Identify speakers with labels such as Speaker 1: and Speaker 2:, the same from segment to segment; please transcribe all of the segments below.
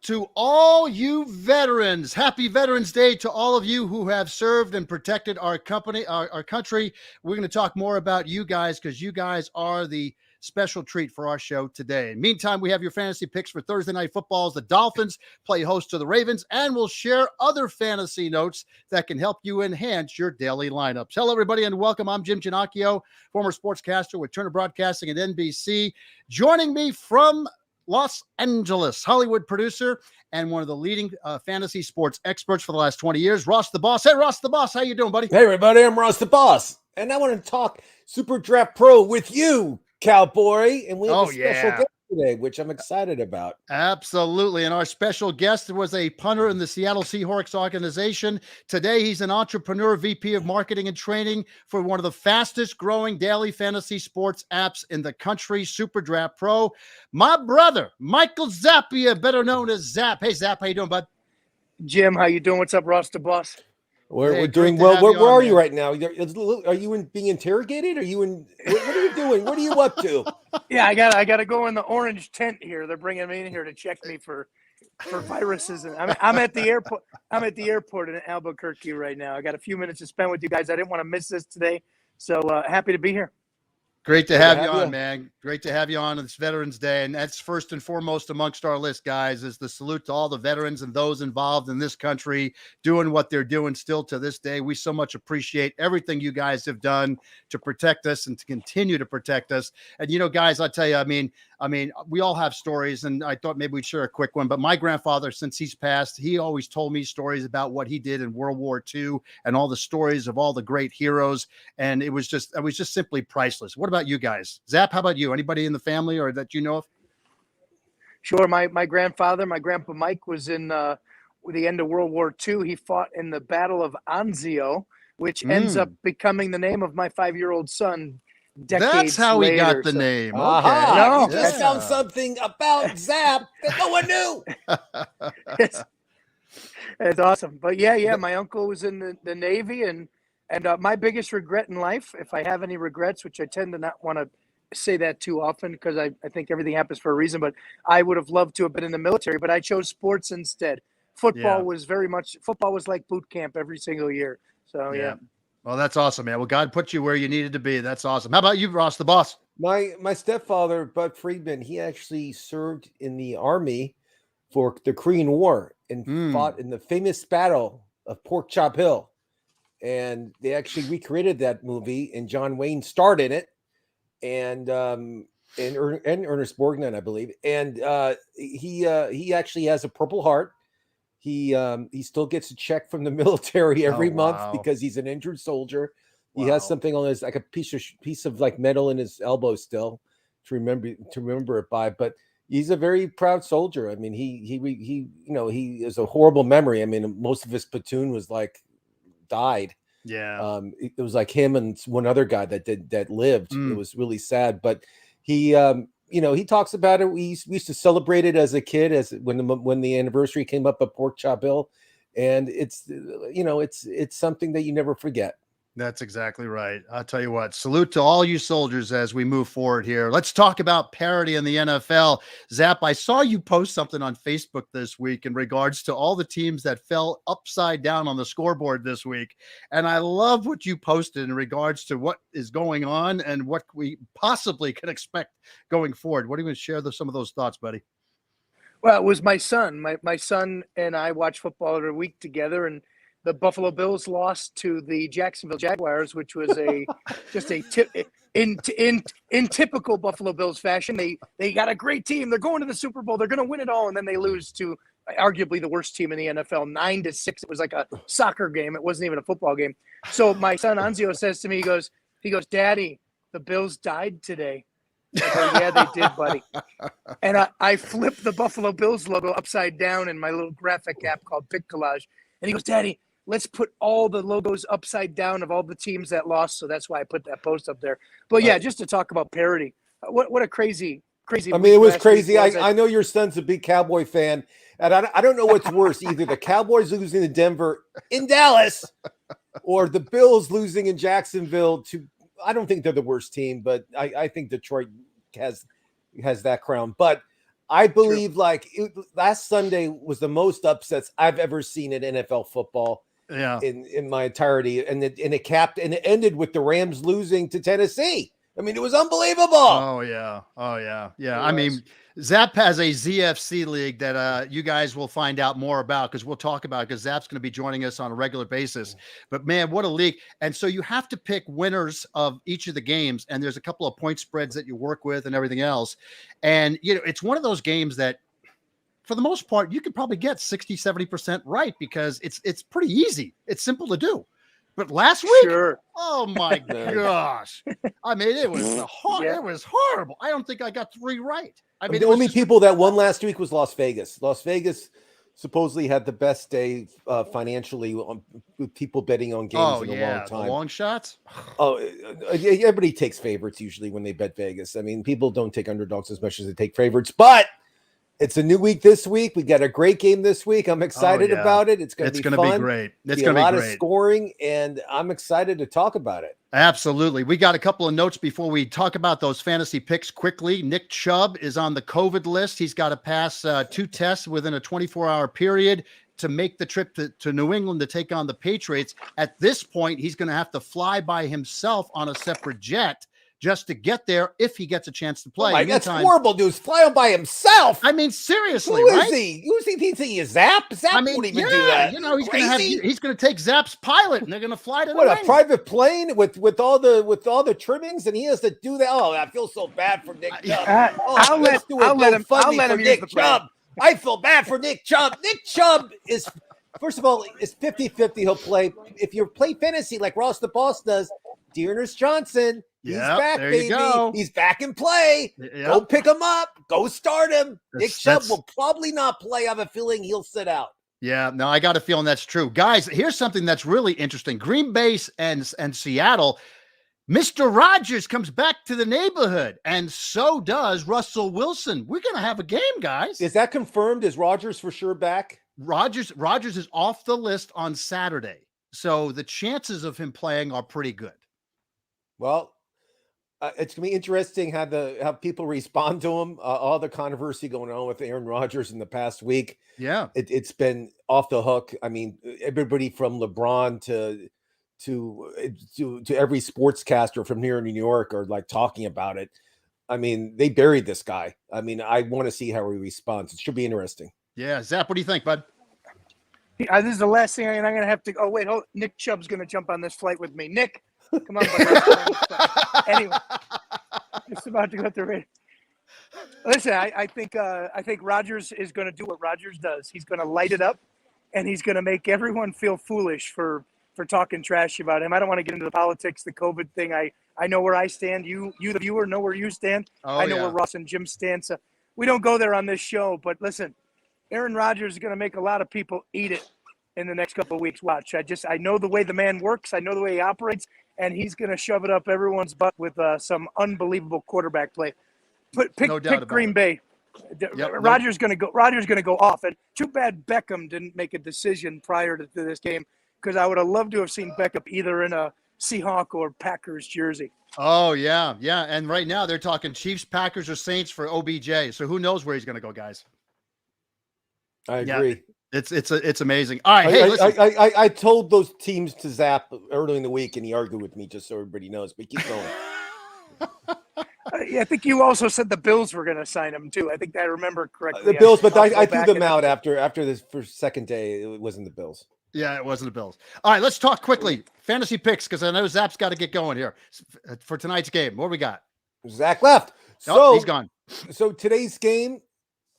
Speaker 1: To all you veterans, happy Veterans Day to all of you who have served and protected our country. We're going to talk more about you guys because you guys are the special treat for our show today. Meantime, we have your fantasy picks for Thursday Night Football as the Dolphins play host to the Ravens, and we'll share other fantasy notes that can help you enhance your daily lineups. Hello, everybody, and welcome. I'm Jim Ginocchio, former sportscaster with Turner Broadcasting at NBC. Joining me from Los Angeles, Hollywood producer and one of the leading fantasy sports experts for the last 20 years, Ross the Boss. Hey, Ross the Boss, how you doing, buddy?
Speaker 2: Hey, everybody, I'm Ross the Boss, and I want to talk Superdraft Pro with you, cowboy, and we have a special guest today, which I'm excited about.
Speaker 1: Absolutely, and our special guest was a punter in the Seattle Seahawks organization. Today, he's an entrepreneur, VP of marketing and training for one of the fastest growing daily fantasy sports apps in the country, Superdraft Pro. My brother, Michael Zappia, better known as Zap. Hey, Zap, how you doing, bud?
Speaker 3: Jim, how you doing? What's up, Ross the Boss?
Speaker 2: We're doing well. Where are you right now? Are you being interrogated? Are you in? What are you doing? What are you up to?
Speaker 3: Yeah, I got to go in the orange tent here. They're bringing me in here to check me for viruses. And I'm at the airport. I'm at the airport in Albuquerque right now. I got a few minutes to spend with you guys. I didn't want to miss this today, so happy to be here.
Speaker 1: Great to have you on, man. Great to have you on this Veterans Day. And that's first and foremost amongst our list, guys, is the salute to all the veterans and those involved in this country doing what they're doing still to this day. We so much appreciate everything you guys have done to protect us and to continue to protect us. And, you know, guys, I'll tell you, I mean, we all have stories, and I thought maybe we'd share a quick one. But my grandfather, since he's passed, he always told me stories about what he did in World War II and all the stories of all the great heroes. And it was just simply priceless. What about you guys? Zap, how about you? Anybody in the family or that you know of?
Speaker 3: Sure. My grandfather, my grandpa Mike, was in the end of World War II. He fought in the Battle of Anzio, which ends up becoming the name of my 5-year-old son.
Speaker 1: That's how he got the name. Okay.
Speaker 2: No, you just found something about Zap that no one knew.
Speaker 3: It's awesome. But yeah, my uncle was in the Navy, and my biggest regret in life, if I have any regrets, which I tend to not want to say that too often because I think everything happens for a reason, but I would have loved to have been in the military, but I chose sports instead. Football was like boot camp every single year. So yeah.
Speaker 1: Well, that's awesome, man. Well, God put you where you needed to be. That's awesome. How about you, Ross the Boss?
Speaker 2: My stepfather, Bud Friedman, he actually served in the Army for the Korean War and fought in the famous battle of Pork Chop Hill. And they actually recreated that movie, and John Wayne starred in it, and Ernest Borgnine, I believe. And he actually has a Purple Heart. He still gets a check from the military every month because he's an injured soldier. He has something on his, like a piece of like metal in his elbow still to remember it by. But he's a very proud soldier. I mean, he is a horrible memory. I mean, most of his platoon died.
Speaker 1: Yeah.
Speaker 2: It was like him and one other guy that lived. It was really sad. But he he talks about it. We used to celebrate it as a kid, when the anniversary came up at Pork Chop Hill, and it's something that you never forget.
Speaker 1: That's exactly right. I'll tell you what, salute to all you soldiers as we move forward here. Let's talk about parity in the NFL. Zap, I saw you post something on Facebook this week in regards to all the teams that fell upside down on the scoreboard this week. And I love what you posted in regards to what is going on and what we possibly can expect going forward. What do you want to share some of those thoughts, buddy?
Speaker 3: Well, it was my son. My son and I watch football every week together, and the Buffalo Bills lost to the Jacksonville Jaguars, which was in typical Buffalo Bills fashion. They got a great team. They're going to the Super Bowl. They're going to win it all, and then they lose to arguably the worst team in the NFL, 9-6. It was like a soccer game. It wasn't even a football game. So my son Anzio says to me, he goes, "Daddy, the Bills died today." I go, "Yeah, they did, buddy." And I flipped the Buffalo Bills logo upside down in my little graphic app called Pic Collage, and he goes, "Daddy, let's put all the logos upside down of all the teams that lost." So that's why I put that post up there. But yeah, just to talk about parity. What a crazy.
Speaker 2: I mean, it was crazy. I know your son's a big Cowboy fan, and I don't know what's worse, either the Cowboys losing to Denver in Dallas or the Bills losing in Jacksonville I don't think they're the worst team, but I think Detroit has that crown. But I believe last Sunday was the most upsets I've ever seen in NFL football.
Speaker 1: Yeah.
Speaker 2: In my entirety, and it ended with the Rams losing to Tennessee. I mean, it was unbelievable.
Speaker 1: Oh yeah. I mean, Zap has a ZFC league that you guys will find out more about, because we'll talk about it, because Zap's going to be joining us on a regular basis. But man, what a league. And so you have to pick winners of each of the games, and there's a couple of point spreads that you work with and everything else. And it's one of those games that, for the most part, you could probably get 60-70% right, because it's pretty easy. It's simple to do. But last week, oh my gosh. I mean, it was it was horrible. I don't think I got 3 right. I mean,
Speaker 2: the only people that won last week was Las Vegas. Las Vegas supposedly had the best day financially with people betting on games in a long time.
Speaker 1: The long shots.
Speaker 2: Everybody takes favorites usually when they bet Vegas. I mean, people don't take underdogs as much as they take favorites, but it's a new week this week. We got a great game this week. I'm excited about it. It's going to be
Speaker 1: great. It's
Speaker 2: going to be a lot
Speaker 1: of
Speaker 2: scoring, and I'm excited to talk about it.
Speaker 1: Absolutely. We got a couple of notes before we talk about those fantasy picks quickly. Nick Chubb is on the COVID list. He's got to pass 2 tests within a 24-hour period to make the trip to New England to take on the Patriots. At this point, he's going to have to fly by himself on a separate jet just to get there if he gets a chance to play.
Speaker 2: That's horrible news. Fly on by himself.
Speaker 1: I mean, seriously,
Speaker 2: Who is he? Who's he thinking he is? Zap? Zap won't even do that.
Speaker 1: He's going to take Zap's pilot, and they're going to fly to
Speaker 2: a private plane with all the trimmings, and he has to do that. Oh, I feel so bad for Nick Chubb.
Speaker 3: I'll let him use the
Speaker 2: Chubb. I feel bad for Nick Chubb. Nick Chubb is, first of all, is 50-50. He'll play. If you play fantasy like Ross the Boss does, Dearness Johnson, he's back, baby. He's back in play. Yep. Go pick him up. Go start him. Nick Chubb will probably not play. I have a feeling he'll sit out.
Speaker 1: Yeah, no, I got a feeling that's true. Guys, here's something that's really interesting. Green Bay and Seattle, Mr. Rogers comes back to the neighborhood, and so does Russell Wilson. We're going to have a game, guys.
Speaker 2: Is that confirmed? Is Rogers for sure back?
Speaker 1: Rogers is off the list on Saturday, so the chances of him playing are pretty good.
Speaker 2: Well, it's going to be interesting how people respond to him. All the controversy going on with Aaron Rodgers in the past week.
Speaker 1: Yeah,
Speaker 2: it's been off the hook. I mean, everybody from LeBron to every sportscaster from here in New York are like talking about it. I mean, they buried this guy. I mean, I want to see how he responds. It should be interesting.
Speaker 1: Yeah, Zap, what do you think, bud?
Speaker 3: This is the last thing I'm going to have to. Oh wait, Nick Chubb's going to jump on this flight with me. Nick. Come on, buddy. Anyway, just about to go through it. Listen, I think Rodgers is going to do what Rodgers does. He's going to light it up, and he's going to make everyone feel foolish for talking trash about him. I don't want to get into the politics, the COVID thing. I know where I stand. You the viewer, know where you stand. I know where Ross and Jim stand. So we don't go there on this show. But listen, Aaron Rodgers is going to make a lot of people eat it in the next couple of weeks. Watch. I know the way the man works. I know the way he operates. And he's going to shove it up everyone's butt with some unbelievable quarterback play. Pick Green Bay. Rodgers going to go off. And too bad Beckham didn't make a decision prior to this game, because I would have loved to have seen Beckham either in a Seahawk or Packers jersey.
Speaker 1: Oh yeah. And right now they're talking Chiefs, Packers, or Saints for OBJ. So who knows where he's going to go, guys?
Speaker 2: I agree.
Speaker 1: Yeah. It's amazing. All right, hey, listen.
Speaker 2: I told those teams to Zap early in the week, and he argued with me, just so everybody knows. But keep going.
Speaker 3: I think you also said the Bills were going to sign him too. I think I remember correctly.
Speaker 2: The Bills, but I threw them out after this first second day. It wasn't the Bills.
Speaker 1: Yeah, it wasn't the Bills. All right, let's talk quickly fantasy picks, because I know Zap's got to get going here for tonight's game. What do we got?
Speaker 2: Zach left. So
Speaker 1: he's gone.
Speaker 2: So today's game,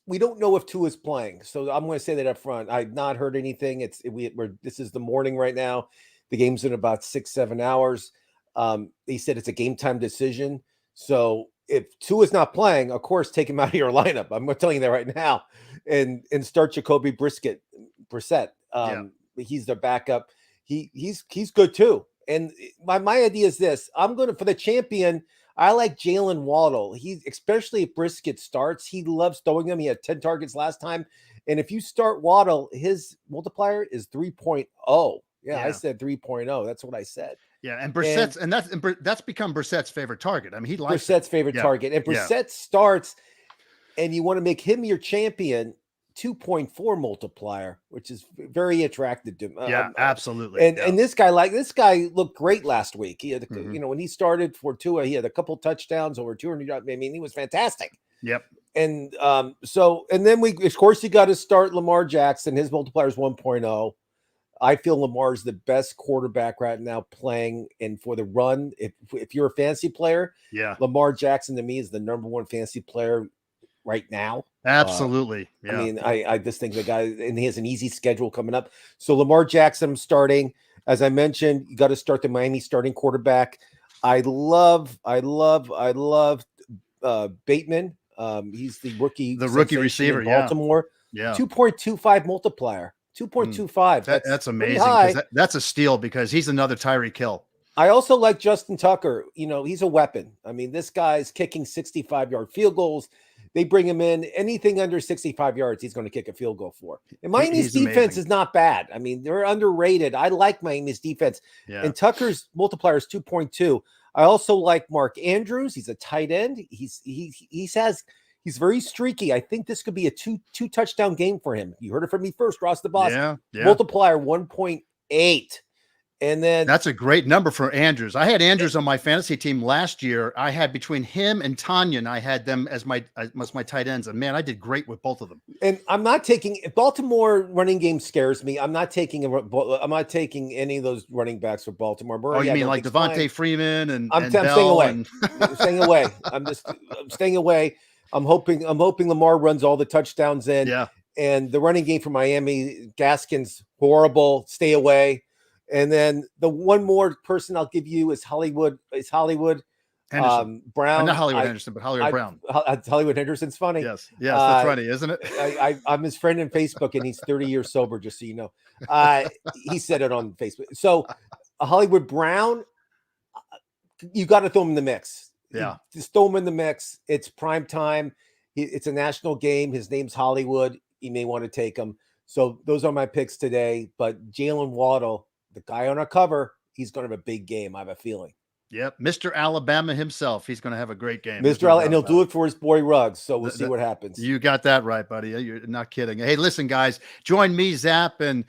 Speaker 2: we don't know if Tua is playing, so I'm going to say that up front. I've not heard anything. This is the morning right now. The game's in about 6-7 hours. They said it's a game time decision. So if Tua is not playing, of course, take him out of your lineup. I'm telling you that right now, and start Jacoby Brissett. He's the backup. He's good too. And my idea is this: I'm going to, for the champion, I like Jalen Waddle. Especially if Brisket starts, he loves throwing them. He had 10 targets last time. And if you start Waddle, his multiplier is 3.0. Yeah, I said 3.0. That's what I said.
Speaker 1: Yeah, and Brissett's and that's become Brissett's favorite target. I mean, he likes
Speaker 2: Brissett's favorite target. And Brissett starts. and you want to make him your champion, 2.4 multiplier, which is very attractive to him.
Speaker 1: Yeah, absolutely.
Speaker 2: And this guy looked great last week. He had, when he started for Tua, he had a couple touchdowns, over 200. I mean, he was fantastic.
Speaker 1: Yep.
Speaker 2: And and then of course, you got to start Lamar Jackson. His multiplier is 1.0. I feel Lamar's the best quarterback right now playing. And for the run, if you're a fantasy player, Lamar Jackson to me is the number one fantasy player right now.
Speaker 1: Absolutely.
Speaker 2: I mean, I just think the guy, and he has an easy schedule coming up. So Lamar Jackson starting. As I mentioned, you got to start the Miami starting quarterback. I love Bateman. He's the rookie
Speaker 1: receiver
Speaker 2: in Baltimore. 2.25 multiplier. 2.25.
Speaker 1: That's amazing. That's a steal because he's another Tyreek Hill.
Speaker 2: I also like Justin Tucker. He's a weapon. I mean, this guy's kicking 65-yard field goals. They bring him in. Anything under 65 yards, he's going to kick a field goal for. And Miami's defense is not bad. I mean, they're underrated. I like Miami's defense. Yeah. And Tucker's multiplier is 2.2. I also like Mark Andrews. He's a tight end. He's very streaky. I think this could be a two touchdown game for him. You heard it from me first, Ross the Boss.
Speaker 1: Yeah.
Speaker 2: Multiplier 1.8. And then
Speaker 1: that's a great number for Andrews. I had Andrews on my fantasy team last year. I had between him and Tanyan, I had them as my tight ends. And man, I did great with both of them.
Speaker 2: And I'm not taking Baltimore running game scares me. I'm not taking any of those running backs for Baltimore.
Speaker 1: Murray, you mean like Devontae Freeman and
Speaker 2: I'm staying away. I'm staying away. I'm staying away. I'm hoping Lamar runs all the touchdowns in.
Speaker 1: Yeah.
Speaker 2: And the running game for Miami, Gaskin's horrible. Stay away. And then the one more person I'll give you is Hollywood. Henderson. Brown.
Speaker 1: Not Hollywood Henderson, but Hollywood Brown.
Speaker 2: Hollywood Henderson's funny.
Speaker 1: Yes, that's funny, isn't it?
Speaker 2: I'm his friend on Facebook, and he's 30 years sober, just so you know. He said it on Facebook. So Hollywood Brown, you got to throw him in the mix.
Speaker 1: Yeah.
Speaker 2: Just throw him in the mix. It's prime time. It's a national game. His name's Hollywood. You may want to take him. So those are my picks today. But Jalen Waddle, the guy on our cover, he's going to have a big game. I have a feeling.
Speaker 1: Yep. Mr. Alabama himself. He's going to have a great game.
Speaker 2: And he'll do it for his boy Ruggs. So we'll see what happens.
Speaker 1: You got that right, buddy. You're not kidding. Hey, listen, guys, join me, Zap, and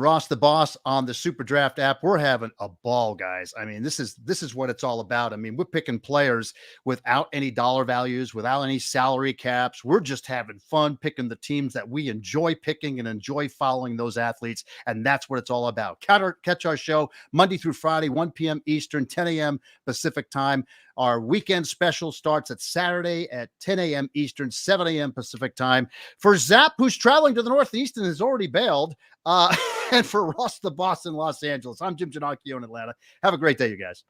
Speaker 1: Ross the Boss on the Superdraft app. We're having a ball, guys. I mean, this is what it's all about. I mean, we're picking players without any dollar values, without any salary caps. We're just having fun picking the teams that we enjoy picking and enjoy following those athletes. And that's what it's all about. Catch our show Monday through Friday, 1 p.m. Eastern, 10 a.m. Pacific time. Our weekend special starts at Saturday at 10 a.m. Eastern, 7 a.m. Pacific time. For Zap, who's traveling to the Northeast and has already bailed, and for Ross the Boss in Los Angeles, I'm Jim Ginocchio in Atlanta. Have a great day, you guys.